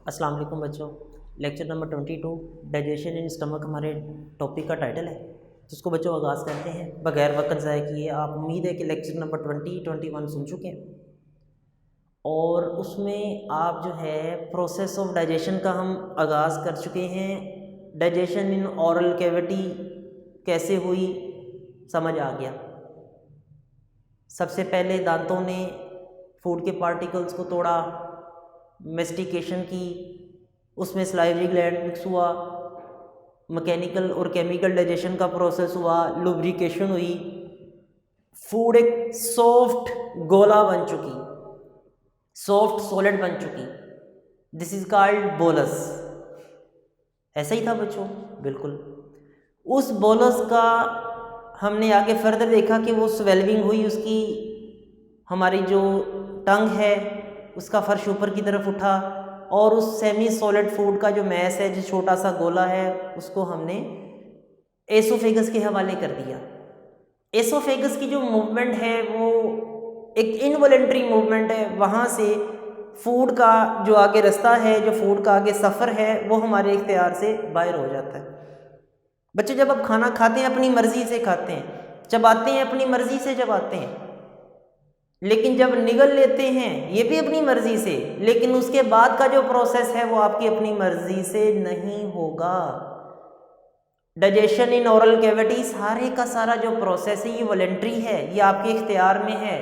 अस्सलाम वालेकुम बच्चों। Lecture number 22 digestion in stomach हमारे टॉपिक का टाइटल है, जिसको बच्चों आगाज़ करते हैं बगैर वक्त ज़ाय किए। आप उम्मीद है कि लेक्चर नंबर 21 सुन चुके हैं और उसमें आप जो है प्रोसेस ऑफ डाइजेशन का हम आगाज़ कर चुके हैं। डाइजेशन इन ऑरल कैविटी कैसे हुई समझ आ गया। सबसे पहले दांतों ने फूड के पार्टिकल्स को तोड़ा, मेस्टिकेशन की, उसमें सलाइवरी ग्लैंड मिक्स हुआ, मैकेनिकल और केमिकल डाइजेशन का प्रोसेस हुआ, लुब्रिकेशन हुई, फूड एक सॉफ्ट गोला बन चुकी, सॉफ्ट सॉलिड बन चुकी। This is called bolus. ऐसा ही था बच्चों, बिल्कुल। उस बोलस का हमने आगे फर्दर देखा कि वो स्वेल्विंग हुई, उसकी हमारी जो टंग है उसका फर्श ऊपर की तरफ उठा और उस सेमी सॉलिड फूड का जो मैस है, जो छोटा सा गोला है, उसको हमने एसोफेगस के हवाले कर दिया। एसोफेगस की जो मूवमेंट है वो एक इनवॉलेंट्री मूवमेंट है। वहाँ से फूड का जो आगे रास्ता है, जो फूड का आगे सफ़र है, वो हमारे इख्तियार से बाहर हो जाता है। बच्चे जब आप खाना खाते हैं अपनी मर्ज़ी से खाते हैं, चबाते हैं अपनी मर्ज़ी से चबाते हैं, लेकिन जब निगल लेते हैं ये भी अपनी मर्ज़ी से, लेकिन उसके बाद का जो प्रोसेस है वो आपकी अपनी मर्ज़ी से नहीं होगा। डाइजेशन इन ओरल कैविटी सारे का सारा जो प्रोसेस है ये वॉलंटरी है, ये आपके इख्तियार में है,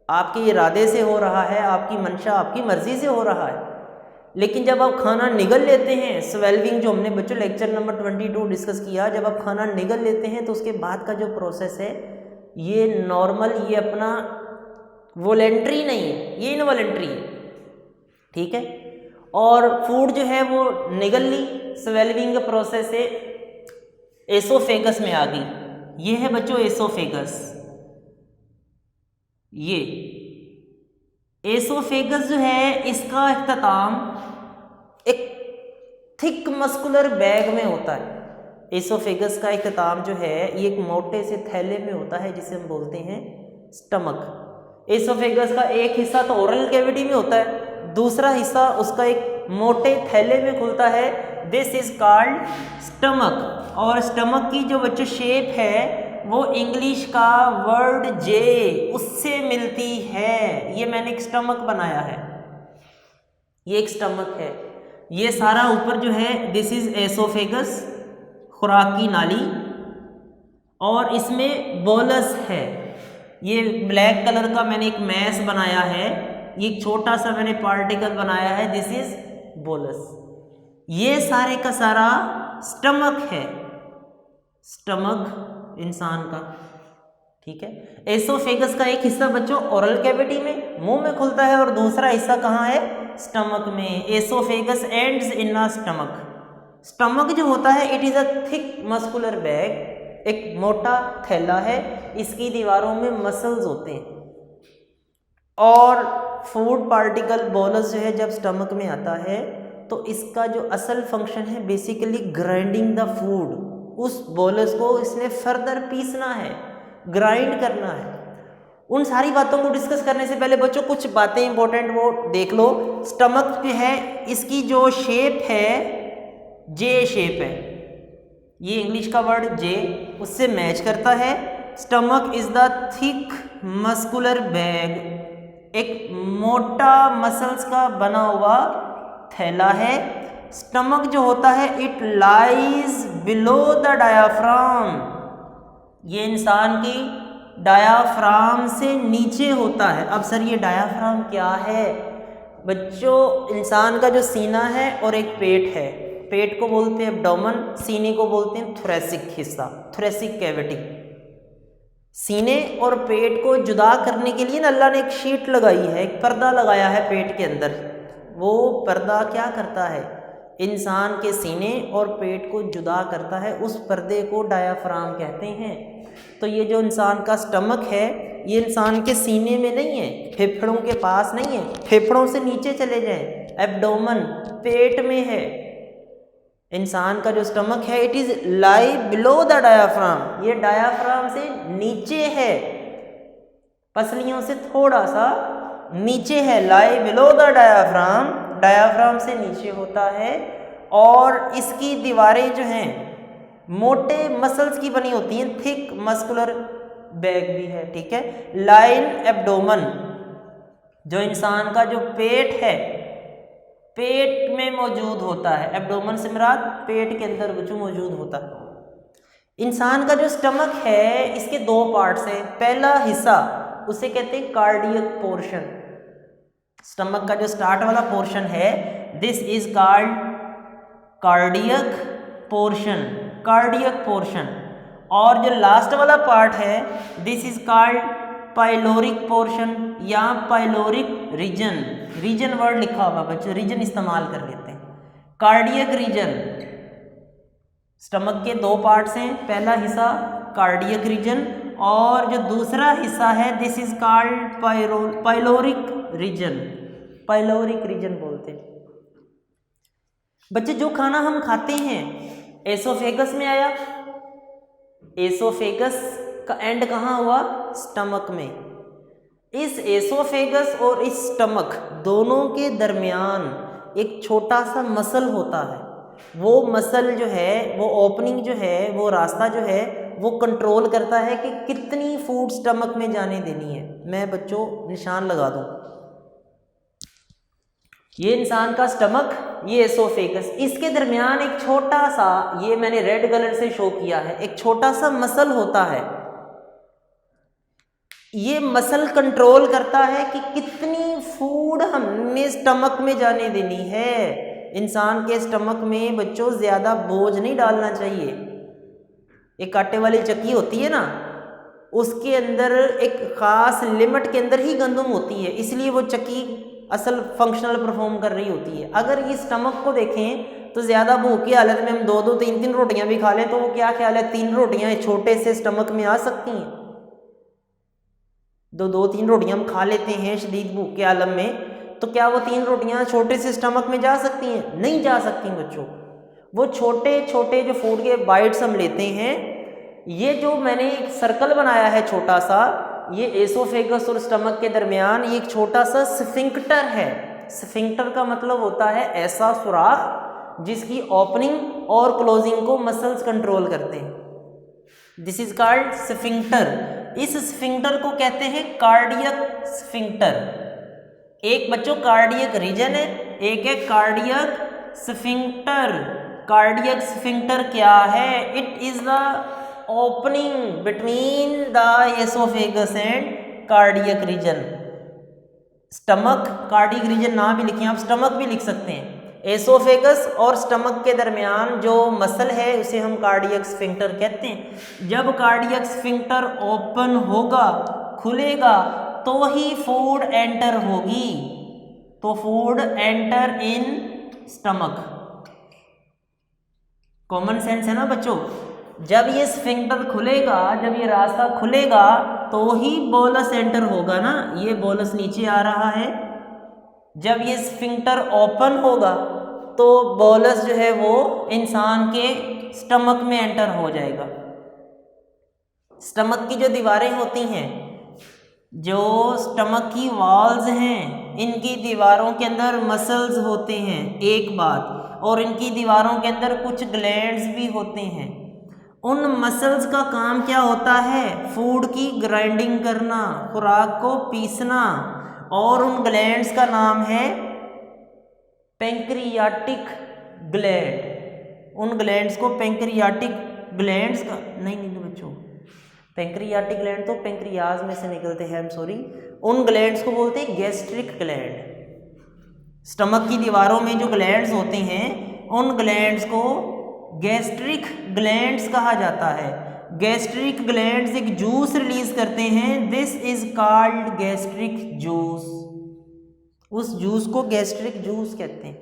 आपके इरादे से हो रहा है, आपकी मंशा आपकी मर्ज़ी से हो रहा है। लेकिन जब आप खाना निगल लेते हैं, स्वेल्विंग जो हमने बच्चों लेक्चर नंबर 22 डिस्कस किया, जब आप खाना निगल लेते हैं तो उसके बाद का जो प्रोसेस है ये नॉर्मल, ये अपना वॉलेंट्री नहीं है, ये इनवॉलेंट्री है, ठीक है। और फूड जो है वो निगल ली, स्वेल्विंग प्रोसेस से एसोफेगस में आ गई। ये है बच्चों एसोफेगस। ये एसोफेगस जो है इसका इख्तिताम एक थिक मस्कुलर बैग में होता है। एसोफेगस का इख्तिताम जो है ये एक मोटे से थैले में होता है जिसे हम बोलते हैं स्टमक। एसोफेगस का एक हिस्सा तो ओरल कैविटी में होता है, दूसरा हिस्सा उसका एक मोटे थैले में खुलता है। This is called stomach. और स्टमक की जो बच्चों शेप है वो इंग्लिश का वर्ड जे उससे मिलती है। ये मैंने एक स्टमक बनाया है, ये एक स्टमक है। ये सारा ऊपर जो है दिस इज एसोफेगस, खुराक की नाली, और इसमें बोलस है। ये ब्लैक कलर का मैंने एक मैस बनाया है, ये एक छोटा सा मैंने पार्टिकल बनाया है, दिस इज बोलस। ये सारे का सारा स्टमक है, स्टमक इंसान का, ठीक है। एसोफेगस का एक हिस्सा बच्चों ओरल कैविटी में मुंह में खुलता है और दूसरा हिस्सा कहाँ है, स्टमक में। Oesophagus ends in a stomach. Stomach जो होता है it is a thick muscular bag, एक मोटा थैला है, इसकी दीवारों में मसल्स होते हैं और फूड पार्टिकल बोलस जो है जब स्टमक में आता है तो इसका जो असल फंक्शन है बेसिकली ग्राइंडिंग द फूड। उस बोलस को इसने फर्दर पीसना है, ग्राइंड करना है। उन सारी बातों को डिस्कस करने से पहले बच्चों कुछ बातें इंपॉर्टेंट वो देख लो। स्टमक जो है इसकी जो शेप है जे शेप है, ये इंग्लिश का वर्ड जे उससे मैच करता है। Stomach is the thick muscular bag, एक मोटा मसल्स का बना हुआ थैला है। स्टमक जो होता है it lies below the diaphragm, ये इंसान की डायाफ्राम से नीचे होता है। अब सर ये डायाफ्राम क्या है बच्चों, इंसान का जो सीना है और एक पेट है, पेट को बोलते हैं एब्डोमेन, सीने को बोलते हैं थोरेसिक हिस्सा, थोरेसिक कैविटी। सीने और पेट को जुदा करने के लिए अल्लाह ने एक शीट लगाई है, एक पर्दा लगाया है पेट के अंदर। वो पर्दा क्या करता है, इंसान के सीने और पेट को जुदा करता है, उस पर्दे को डायाफ्राम कहते हैं। तो ये जो इंसान का स्टमक है ये इंसान के सीने में नहीं है, फेफड़ों के पास नहीं है, फेफड़ों से नीचे चले जाएं, एब्डोमेन पेट में है। इंसान का जो स्टमक है it is lie below the diaphragm, ये डायाफ्राम से नीचे है, पसलियों से थोड़ा सा नीचे है, लाई बिलो द डायाफ्राम डायाफ्राम से नीचे होता है और इसकी दीवारें जो हैं मोटे मसल्स की बनी होती हैं, थिक मस्कुलर बैग भी है, ठीक है। लाइन एब्डोमन, जो इंसान का जो पेट है, पेट में मौजूद होता है। एब्डोमन से मुराद पेट के अंदर जो मौजूद होता है। इंसान का जो स्टमक है इसके दो पार्ट्स हैं। पहला हिस्सा उसे कहते हैं कार्डियक पोर्शन। स्टमक का जो स्टार्ट वाला पोर्शन है, this is called cardiac portion, cardiac portion. और जो लास्ट वाला पार्ट है, this is called pyloric portion या पाइलोरिक रीजन। रीजन वर्ड लिखा हुआ बच्चों, रीजन इस्तेमाल कर लेते हैं। कार्डियक रीजन, स्टमक के दो पार्ट्स हैं, पहला हिस्सा कार्डियक रीजन और जो दूसरा हिस्सा है this is called pyloric region. Pyloric region बोलते हैं। बच्चे जो खाना हम खाते हैं एसोफेगस में आया, एसोफेगस का एंड कहाँ हुआ? स्टमक में। इस एसोफेगस और इस स्टमक दोनों के दरमियान एक छोटा सा मसल होता है। वो मसल जो है, वो ओपनिंग जो है, वो रास्ता जो है, वो कंट्रोल करता है कि कितनी फूड स्टमक में जाने देनी है। मैं बच्चों निशान लगा दूं, ये इंसान का स्टमक, ये एसोफेगस, इसके दरमियान एक छोटा सा, ये मैंने रेड कलर से शो किया है, एक छोटा सा मसल होता है। ये मसल कंट्रोल करता है कि कितनी फूड हमने स्टमक में जाने देनी है। इंसान के स्टमक में बच्चों ज़्यादा बोझ नहीं डालना चाहिए। एक कांटे वाली चक्की होती है ना, उसके अंदर एक ख़ास लिमिट के अंदर ही गंदम होती है, इसलिए वो चक्की असल फंक्शनल परफॉर्म कर रही होती है। अगर ये स्टमक को देखें तो ज़्यादा भूख की हालत में हम 2-2, 3-3 रोटियां भी खा लें तो वो क्या ख्याल है, 3 रोटियां छोटे से स्टमक में आ सकती हैं। 2-3 रोटियां हम खा लेते हैं शदीद भूख के आलम में, तो क्या वो 3 रोटियां छोटे से स्टमक में जा सकती हैं? नहीं जा सकती बच्चों। वो छोटे छोटे जो फूड के बाइट्स हम लेते हैं, ये जो मैंने एक सर्कल बनाया है छोटा सा, ये एसोफेगस और स्टमक के दरमियान ये एक छोटा सा स्फिंक्टर है। स्फिंक्टर का मतलब होता है ऐसा सुराख जिसकी ओपनिंग और क्लोजिंग को मसल्स कंट्रोल करते हैं। This is called sphincter. इस स्फिंक्टर को कहते हैं कार्डियक स्फिंक्टर। एक बच्चों कार्डियक रीजन है, एक है कार्डियक स्फिंक्टर। कार्डियक स्फिंक्टर क्या है? It is the opening between the oesophagus and cardiac region. Stomach, cardiac region ना भी लिखें आप, स्टमक भी लिख सकते हैं। एसोफेगस और स्टमक के दरमियान जो मसल है उसे हम कार्डियक स्फिंक्टर कहते हैं। जब कार्डियक स्फिंक्टर ओपन होगा, खुलेगा, तो ही फूड एंटर होगी। तो food enter in stomach. Common sense है ना बच्चों। जब ये स्फिंक्टर खुलेगा, जब ये रास्ता खुलेगा तो ही बोलस एंटर होगा ना। ये बोलस नीचे आ रहा है, जब ये स्फिंक्टर ओपन होगा तो बोलस जो है वो इंसान के स्टमक में एंटर हो जाएगा। स्टमक की जो दीवारें होती हैं, जो स्टमक की वॉल्स हैं, इनकी दीवारों के अंदर मसल्स होते हैं एक बात, और इनकी दीवारों के अंदर कुछ ग्लैंड्स भी होते हैं। उन मसल्स का काम क्या होता है? फूड की ग्राइंडिंग करना, खुराक को पीसना, और उन ग्लैंड्स का नाम है पैंक्रियाटिक ग्लैंड। उन ग्लैंड्स को पैंक्रियाटिक ग्लैंड्स का नहीं बच्चों, पैंक्रियाटिक ग्लैंड तो पैंक्रियाज में से निकलते हैं, आई एम सॉरी। उन ग्लैंड्स को बोलते हैं गैस्ट्रिक ग्लैंड। स्टमक की दीवारों में जो ग्लैंड्स होते हैं, उन ग्लैंड्स को गैस्ट्रिक ग्लैंड्स कहा जाता है। गैस्ट्रिक ग्लैंड्स एक जूस रिलीज करते हैं, this is called gastric juice. उस जूस को गैस्ट्रिक जूस कहते हैं।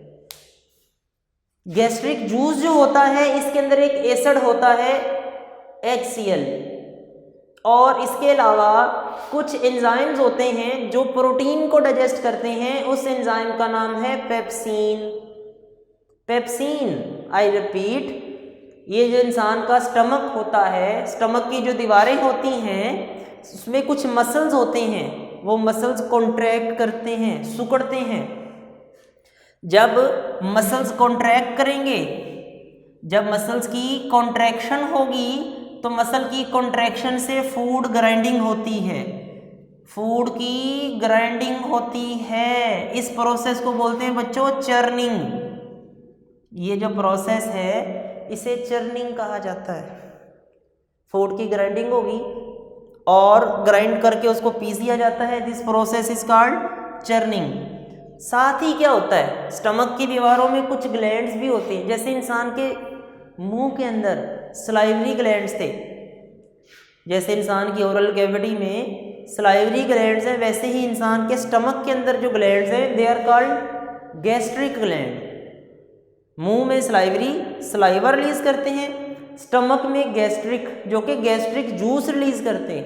गैस्ट्रिक जूस जो होता है, इसके अंदर एक एसिड होता है HCl, और इसके अलावा कुछ एंजाइम्स होते हैं जो प्रोटीन को डाइजेस्ट करते हैं। उस एंजाइम का नाम है पेप्सिन। पेप्सिन, आई रिपीट, ये जो इंसान का स्टमक होता है, स्टमक की जो दीवारें होती हैं, उसमें कुछ मसल्स होते हैं, वो मसल्स कॉन्ट्रैक्ट करते हैं, सिकुड़ते हैं। जब मसल्स कॉन्ट्रैक्ट करेंगे, जब मसल्स की कॉन्ट्रैक्शन होगी तो मसल की कॉन्ट्रैक्शन से फूड ग्राइंडिंग होती है, फूड की ग्राइंडिंग होती है। इस प्रोसेस को बोलते हैं बच्चों चर्निंग। ये जो प्रोसेस है इसे चर्निंग कहा जाता है। फूड की ग्राइंडिंग होगी और ग्राइंड करके उसको पीस दिया जाता है, this process is called churning. साथ ही क्या होता है, स्टमक की दीवारों में कुछ ग्लैंड्स भी होते हैं, जैसे इंसान के मुंह के अंदर सलाइवरी ग्लैंड्स थे, जैसे इंसान की ओरल कैविटी में सलाइवरी ग्लैंड्स हैं, वैसे ही इंसान के स्टमक के अंदर जो ग्लैंड्स हैं they are called gastric gland. मुंह में सलाइवा रिलीज करते हैं, स्टमक में गैस्ट्रिक, जो कि गैस्ट्रिक जूस रिलीज करते हैं।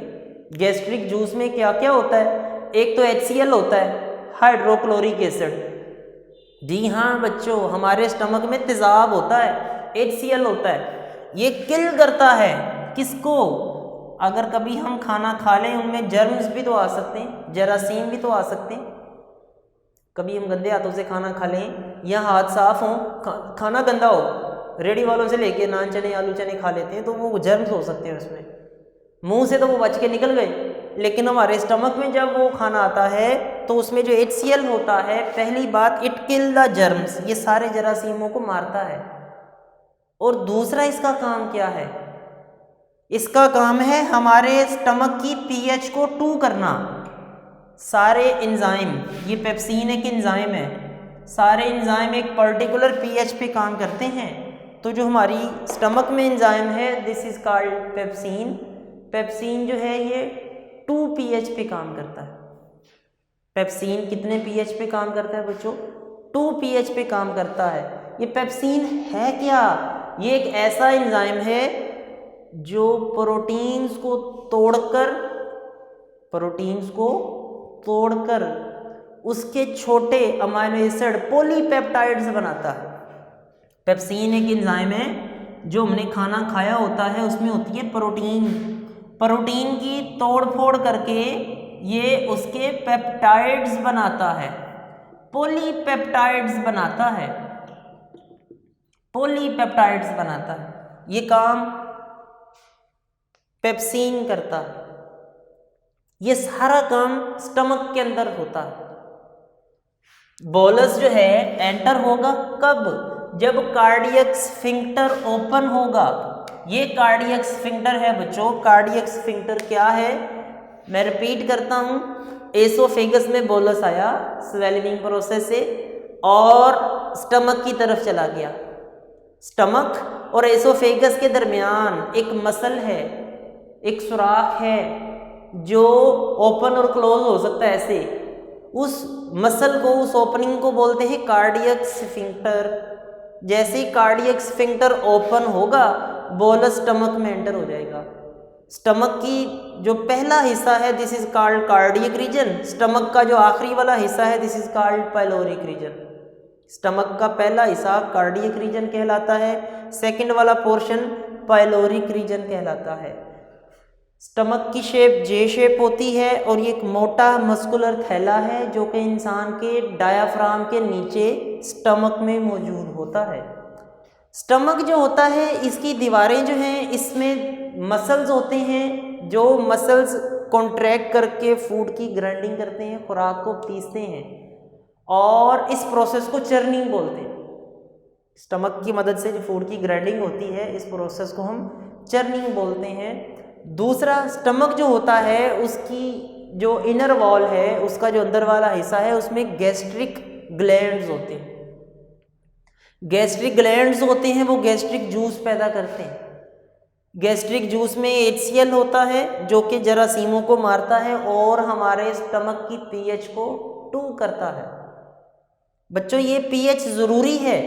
गैस्ट्रिक जूस में क्या क्या होता है, एक तो HCl होता है, हाइड्रोक्लोरिक एसिड। जी हाँ बच्चों, हमारे स्टमक में तेजाब होता है, HCl होता है। ये किल करता है किसको, अगर कभी हम खाना खा लें उनमें जर्म्स भी तो आ सकते हैं, जरासीम भी तो आ सकते हैं। कभी हम गंदे हाथों से खाना खा लें या हाथ साफ हो, खाना गंदा हो, रेडी वालों से लेके नान चने आलू चने खा लेते हैं तो वो जर्म्स हो सकते हैं उसमें। मुंह से तो वो बच के निकल गए, लेकिन हमारे स्टमक में जब वो खाना आता है तो उसमें जो HCl होता है, पहली बात इट किल द जर्म्स, ये सारे जरासीमों को मारता है। और दूसरा इसका काम क्या है, इसका काम है हमारे स्टमक की pH को 2 करना। सारे एंजाइम, ये पेप्सिन एक एंजाइम है, सारे एंजाइम एक पर्टिकुलर pH पे काम करते हैं। तो जो हमारी स्टमक में एंजाइम है this is called pepsin. Pepsin जो है ये 2 pH पे काम करता है। पेप्सिन कितने pH पे काम करता है बच्चों, 2 pH पे काम करता है। ये पेप्सिन है क्या, ये एक ऐसा एंजाइम है जो प्रोटीन्स को तोड़कर उसके छोटे अमाइनो एसिड पॉलीपेप्टाइड्स बनाता है। पेप्सिन एक एंजाइम है, जो हमने खाना खाया होता है उसमें होती है प्रोटीन की तोड़-फोड़ करके ये उसके पेप्टाइड्स बनाता है, पॉलीपेप्टाइड्स बनाता है, ये काम पेप्सिन करता है। ये सारा काम स्टमक के अंदर होता है। बोलस जो है एंटर होगा कब, जब कार्डियक स्फिंक्टर ओपन होगा। ये कार्डियक स्फिंक्टर है बच्चों। कार्डियक स्फिंक्टर क्या है, मैं रिपीट करता हूं, एसोफेगस में बोलस आया स्वेलिंग प्रोसेस से और स्टमक की तरफ चला गया। स्टमक और एसोफेगस के दरमियान एक मसल है, एक सुराख है जो ओपन और क्लोज हो सकता है ऐसे, उस मसल को, उस ओपनिंग को बोलते हैं कार्डियक स्फिंक्टर। जैसे ही कार्डियक स्फिंक्टर ओपन होगा बोलस स्टमक में एंटर हो जाएगा। स्टमक की जो पहला हिस्सा है this is called cardiac region, stomach का जो आखिरी वाला हिस्सा है this is called pyloric region. Stomach का पहला हिस्सा कार्डियक रीजन कहलाता है, सेकंड वाला पोर्शन पाइलोरिक रीजन कहलाता है। स्टमक की शेप जे शेप होती है और ये एक मोटा मस्कुलर थैला है जो कि इंसान के डायाफ्राम के नीचे स्टमक में मौजूद होता है। स्टमक जो होता है इसकी दीवारें जो हैं इसमें मसल्स होते हैं, जो मसल्स कॉन्ट्रैक्ट करके फूड की ग्राइंडिंग करते हैं, खुराक को पीसते हैं और इस प्रोसेस को चर्निंग बोलते हैं। स्टमक की मदद से जो फूड की ग्राइंडिंग होती है इस प्रोसेस को हम चर्निंग बोलते हैं। दूसरा, स्टमक जो होता है उसकी जो इनर वॉल है, उसका जो अंदर वाला हिस्सा है उसमें गैस्ट्रिक ग्लैंड्स होते हैं। गैस्ट्रिक ग्लैंड्स होते हैं वो गैस्ट्रिक जूस पैदा करते हैं। गैस्ट्रिक जूस में HCl होता है जो कि जरासीमों को मारता है और हमारे स्टमक की pH को 2 करता है। बच्चों ये pH ज़रूरी है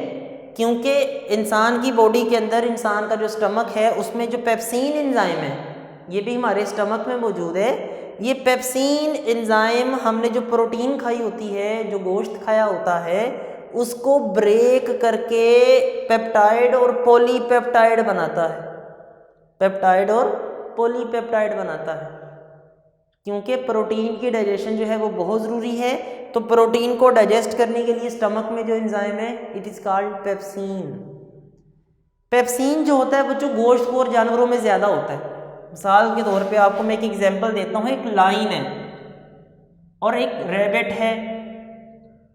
क्योंकि इंसान की बॉडी के अंदर, इंसान का जो स्टमक है उसमें जो पेप्सिन एंजाइम है ये भी हमारे स्टमक में मौजूद है। ये पेप्सिन एंजाइम हमने जो प्रोटीन खाई होती है, जो गोश्त खाया होता है, उसको ब्रेक करके पेप्टाइड और पॉलीपेप्टाइड बनाता है, पेप्टाइड और पॉलीपेप्टाइड बनाता है। क्योंकि प्रोटीन की डाइजेशन जो है वो बहुत ज़रूरी है। तो प्रोटीन को डाइजेस्ट करने के लिए स्टमक में जो एंजाइम है it is called pepsin. Pepsin जो होता है बच्चों गोश्तखोर जानवरों में ज़्यादा होता है। मिसाल के तौर पे आपको मैं एक एग्जांपल देता हूँ, एक लाइन है और एक रैबिट है।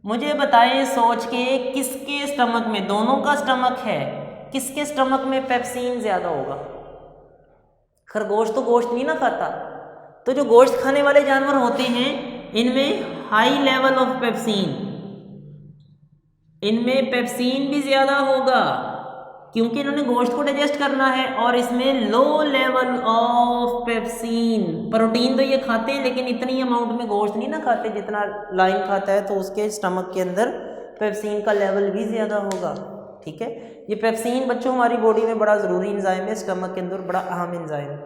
मुझे बताएं सोच के किसके स्टमक में, दोनों का स्टमक है, किसके स्टमक में पेप्सिन ज़्यादा होगा? खरगोश तो गोश्त नहीं ना खाता, तो जो गोश्त खाने वाले जानवर होते हैं इनमें हाई लेवल ऑफ पेप्सिन, इनमें पेप्सिन भी ज़्यादा होगा क्योंकि इन्होंने गोश्त को डाइजेस्ट करना है, और इसमें low level of pepsin. Protein तो ये खाते हैं लेकिन इतनी अमाउंट में गोश्त नहीं ना खाते जितना लाइन खाता है, तो उसके स्टमक के अंदर पेप्सिन का लेवल भी ज़्यादा होगा। ठीक है, ये पेप्सिन बच्चों हमारी बॉडी में बड़ा ज़रूरी एंजाइम है, स्टमक के अंदर बड़ा अहम एंजाइम।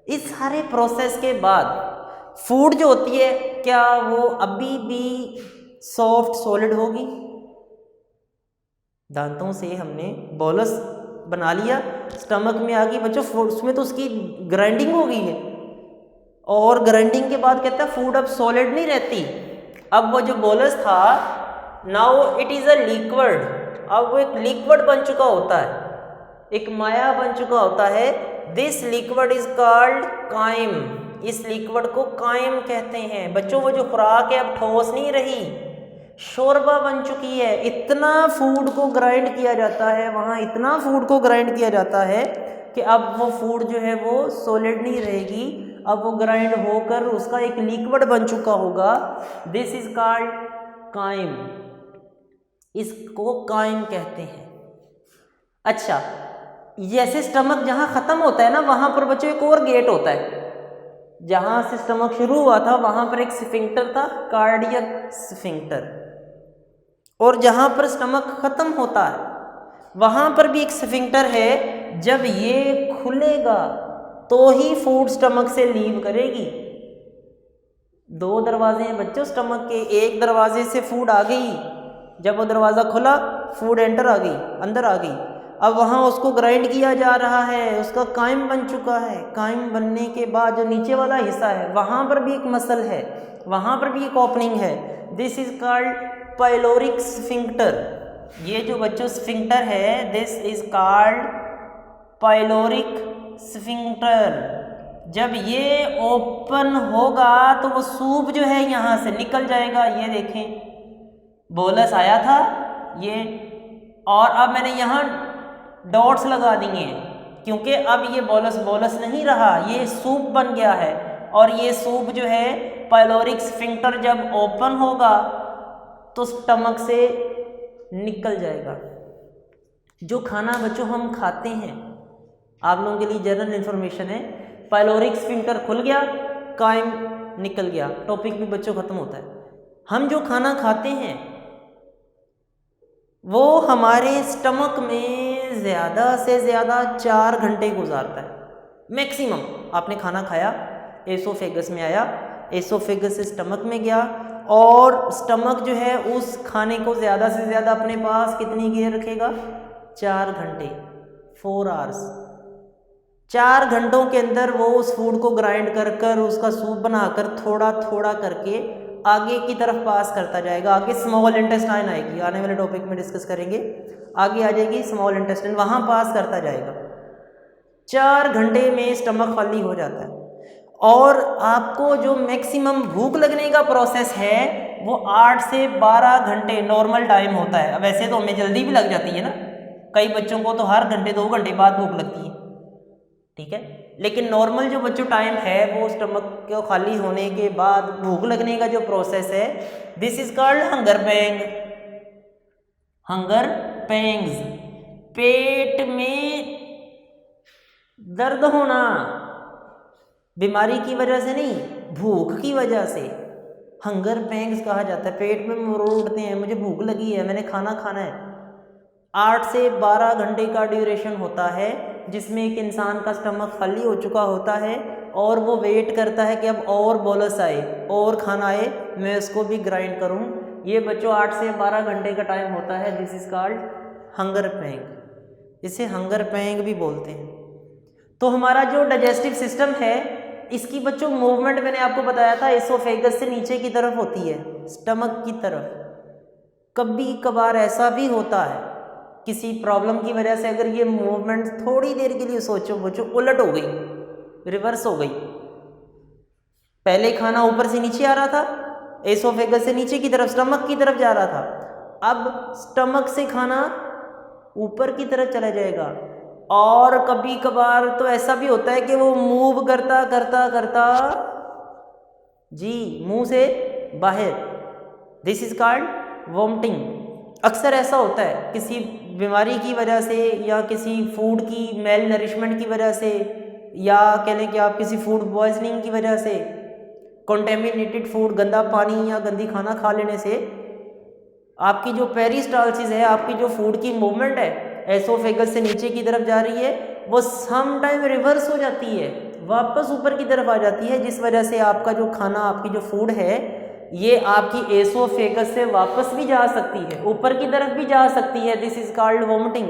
इस सारे प्रोसेस के बाद फूड जो होती है क्या वो अभी भी सॉफ्ट सॉलिड होगी? दांतों से हमने बोलस बना लिया, स्टमक में आ गई बच्चों, उसमें तो उसकी ग्राइंडिंग हो गई है, और ग्राइंडिंग के बाद कहता है फूड अब सॉलिड नहीं रहती। अब वो जो बोलस था now it is a liquid, अब वो एक लिक्विड बन चुका होता है, एक माया बन चुका होता है। This liquid is called crime, इस लिक्विड को काइम कहते हैं। बच्चों वो जो खुराक है अब ठोस नहीं रही, शोरबा बन चुकी है। इतना फूड को ग्राइंड किया जाता है वहाँ, इतना फूड को ग्राइंड किया जाता है कि अब वो फूड जो है वो सॉलिड नहीं रहेगी, अब वो ग्राइंड होकर उसका एक लिक्विड बन चुका होगा। दिस इज कॉल्ड काइम, इसको काइम कहते हैं। अच्छा, जैसे स्टमक जहाँ ख़त्म होता है ना वहाँ पर बच्चों एक और गेट होता है। जहाँ से स्टमक शुरू हुआ था वहाँ पर एक स्फिंक्टर था, कार्डियक स्फिंक्टर, और जहाँ पर स्टमक ख़त्म होता है वहाँ पर भी एक स्फिंक्टर है। जब ये खुलेगा तो ही फूड स्टमक से लीव करेगी। दो दरवाजे हैं बच्चों स्टमक के, एक दरवाजे से फूड आ गई, जब वो दरवाज़ा खुला फूड एंटर आ गई, अंदर आ गई। अब वहाँ उसको ग्राइंड किया जा रहा है, उसका काइम बन चुका है। काइम बनने के बाद जो नीचे वाला हिस्सा है वहाँ पर भी एक मसल है, वहाँ पर भी एक ओपनिंग है। This is called pyloric sphincter. ये जो बच्चों स्फिंक्टर है this is called pyloric sphincter. जब ये ओपन होगा तो वो सूप जो है यहाँ से निकल जाएगा। ये देखें बोलस आया था ये, और अब मैंने यहाँ डॉट्स लगा दिए क्योंकि अब ये बोलस नहीं रहा, ये सूप बन गया है। और ये सूप जो है पाइलोरिक स्फिंक्टर जब ओपन होगा तो स्टमक से निकल जाएगा। जो खाना बच्चों हम खाते हैं, आप लोगों के लिए जनरल इन्फॉर्मेशन है, पाइलोरिक स्फिंक्टर खुल गया, काइम निकल गया, टॉपिक भी बच्चों ख़त्म होता है। हम जो खाना खाते हैं वो हमारे स्टमक में ज़्यादा से ज़्यादा 4 घंटे गुजारता है मैक्सिमम। आपने खाना खाया, एसोफेगस में आया, एसोफेगस से स्टमक में गया, और स्टमक जो है उस खाने को ज़्यादा से ज़्यादा अपने पास कितनी देर रखेगा? 4 घंटे, 4 आवर्स। 4 घंटों के अंदर वो उस फूड को ग्राइंड कर कर उसका सूप बनाकर थोड़ा थोड़ा करके आगे की तरफ पास करता जाएगा। आगे स्मॉल इंटेस्टाइन आएगी, आने वाले टॉपिक में डिस्कस करेंगे, आगे आ जाएगी स्मॉल इंटेस्टाइन, वहाँ पास करता जाएगा। 4 घंटे में स्टमक खाली हो जाता है। और आपको जो मैक्सिमम भूख लगने का प्रोसेस है वो 8 से 12 घंटे नॉर्मल टाइम होता है। अब वैसे तो हमें जल्दी भी लग जाती है ना, कई बच्चों को तो हर घंटे 2 घंटे बाद भूख लगती है, ठीक है, लेकिन नॉर्मल जो बच्चों टाइम है वो स्टमक को खाली होने के बाद भूख लगने का जो प्रोसेस है this is called hunger pang. Hunger pangs, पेट में दर्द होना, बीमारी की वजह से नहीं, भूख की वजह से हंगर पैंग्स कहा जाता है। पेट में मरोड़ उठते हैं, मुझे भूख लगी है, मैंने खाना खाना है। 8 से 12 घंटे का ड्यूरेशन होता है जिसमें एक इंसान का स्टमक खाली हो चुका होता है और वो वेट करता है कि अब और बोलस आए और खाना आए, मैं उसको भी ग्राइंड करूं। ये बच्चों 8 से 12 घंटे का टाइम होता है। दिस इज कॉल्ड हंगर पैंग, इसे हंगर पैंग भी बोलते हैं। तो हमारा जो डाइजेस्टिव सिस्टम है इसकी बच्चों मूवमेंट मैंने आपको बताया था एसोफेगस से नीचे की तरफ होती है, स्टमक की तरफ। कभी कभार ऐसा भी होता है किसी प्रॉब्लम की वजह से, अगर ये मूवमेंट थोड़ी देर के लिए सोचो बच्चों उलट हो गई, रिवर्स हो गई, पहले खाना ऊपर से नीचे आ रहा था, एसोफेगस से नीचे की तरफ स्टमक की तरफ जा रहा था, अब स्टमक से खाना ऊपर की तरफ चला जाएगा। और कभी कभार तो ऐसा भी होता है कि वो मूव करता करता करता जी मुंह से बाहर, दिस इज कॉल्ड वॉमिटिंग। अक्सर ऐसा होता है किसी बीमारी की वजह से या किसी फूड की मेल नरिशमेंट की वजह से, या कह लें कि आप किसी फूड पॉइजनिंग की वजह से, कंटेमिनेटेड फूड, गंदा पानी या गंदी खाना खा लेने से आपकी जो पेरिस्टालसिस है, आपकी जो फूड की मूवमेंट है एसोफेगस से नीचे की तरफ जा रही है, वो सम टाइम रिवर्स हो जाती है, वापस ऊपर की तरफ आ जाती है, जिस वजह से आपका जो खाना, आपकी जो फूड है, ये आपकी एसोफेगस से वापस भी जा सकती है, ऊपर की तरफ भी जा सकती है, दिस इज कॉल्ड वॉमिटिंग।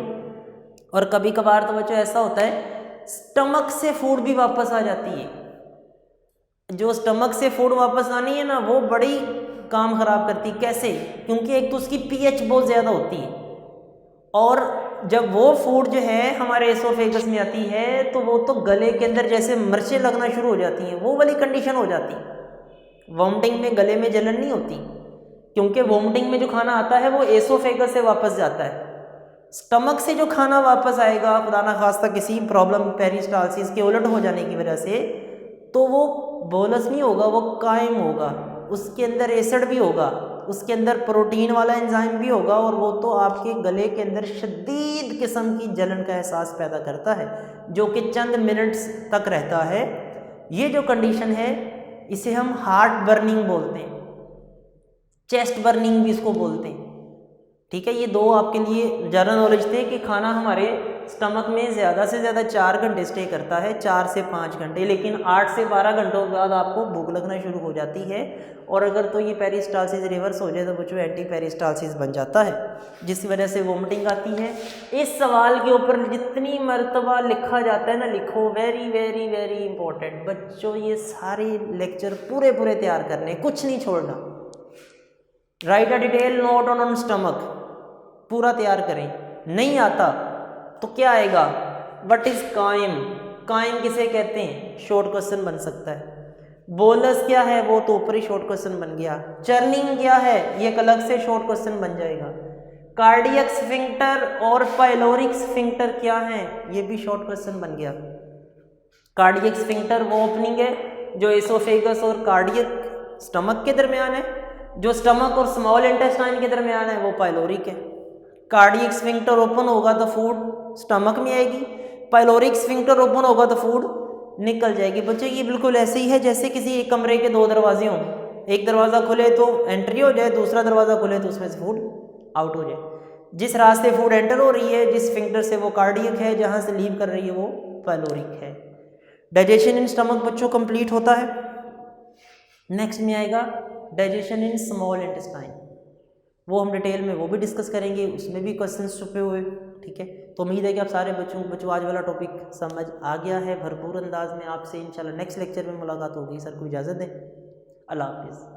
और कभी कभार तो बच्चों ऐसा होता है स्टमक से फूड भी वापस आ जाती है। जो स्टमक से फूड वापस आनी है ना, वो बड़ी काम खराब करती है। कैसे? क्योंकि एक तो उसकी पीएच बहुत ज़्यादा होती है, और जब वो फूड जो है हमारे एसोफेगस में आती है तो वो तो गले के अंदर जैसे मिर्चें लगना शुरू हो जाती हैं, वो वाली कंडीशन हो जाती है। वॉमिटिंग में गले में जलन नहीं होती, क्योंकि वॉमिटिंग में जो खाना आता है वो एसोफेगस से वापस जाता है। स्टमक से जो खाना वापस आएगा, खुदा ना खास्ता किसी प्रॉब्लम पेरिस्टालसिस के उलट हो जाने की वजह से, तो वो बोलस नहीं होगा, वो कायम होगा, उसके अंदर एसिड भी होगा, उसके अंदर प्रोटीन वाला एंजाइम भी होगा, और वो तो आपके गले के अंदर शदीद किस्म की जलन का एहसास पैदा करता है, जो कि चंद मिनट्स तक रहता है। ये जो कंडीशन है इसे हम हार्ट बर्निंग बोलते हैं, चेस्ट बर्निंग भी इसको बोलते हैं। ठीक है, ये दो आपके लिए जनरल नॉलेज थे कि खाना हमारे स्टमक में ज़्यादा से ज़्यादा 4 घंटे स्टे करता है, 4 से 5 घंटे, लेकिन 8 से 12 घंटों के बाद आपको भूख लगना शुरू हो जाती है। और अगर तो ये पेरिस्टालसिस रिवर्स हो जाए तो बच्चों एंटी पेरिस्टालसिस बन जाता है, जिसकी वजह से वोमिटिंग आती है। इस सवाल के ऊपर जितनी मरतबा लिखा जाता है ना, लिखो, वेरी वेरी वेरी इंपॉर्टेंट बच्चों। ये सारे लेक्चर पूरे पूरे तैयार करने, कुछ नहीं छोड़ना। Right a detail note on stomach, पूरा तैयार करें। नहीं आता तो क्या आएगा? व्हाट इज कायम? कायम किसे कहते हैं? शॉर्ट क्वेश्चन बन सकता है। बोलस क्या है? वो तो ऊपर ही शॉर्ट क्वेश्चन बन गया। चर्निंग क्या है? ये एक अलग से शॉर्ट क्वेश्चन बन जाएगा। कार्डियक स्फिंक्टर और पाइलोरिक स्फिंक्टर क्या है? ये भी शॉर्ट क्वेश्चन बन गया। कार्डियक स्फिंक्टर वो ओपनिंग है जो एसोफेगस और कार्डियक स्टमक के दरमियान है, जो स्टमक और स्मॉल इंटेस्टाइन के दरमियान है वो पाइलोरिक है। कार्डियक स्फिंक्टर ओपन होगा तो फूड स्टमक में आएगी, पाइलोरिक स्फिंक्टर ओपन होगा तो फूड निकल जाएगी। बच्चों ये बिल्कुल ऐसे ही है जैसे किसी एक कमरे के 2 दरवाजे हों, एक दरवाज़ा खुले तो एंट्री हो जाए, दूसरा दरवाज़ा खुले तो उसमें से फूड आउट हो जाए। जिस रास्ते फूड एंटर हो रही है, जिस स्फिंक्टर से, वो कार्डियक है, जहाँ से लीव कर रही है वो पाइलोरिक है। डाइजेशन इन स्टमक बच्चों कंप्लीट होता है। नेक्स्ट में आएगा डाइजेशन इन स्मॉल इंटेस्टाइन, वो हम डिटेल में वो भी डिस्कस करेंगे, उसमें भी क्वेश्चंस छुपे हुए। ठीक है, तो उम्मीद है कि आप सारे बच्चों आज वाला टॉपिक समझ आ गया है भरपूर अंदाज में। आपसे इंशाल्लाह नेक्स्ट लेक्चर में मुलाकात होगी। सर को इजाज़त दें, अल्लाह हाफिज़।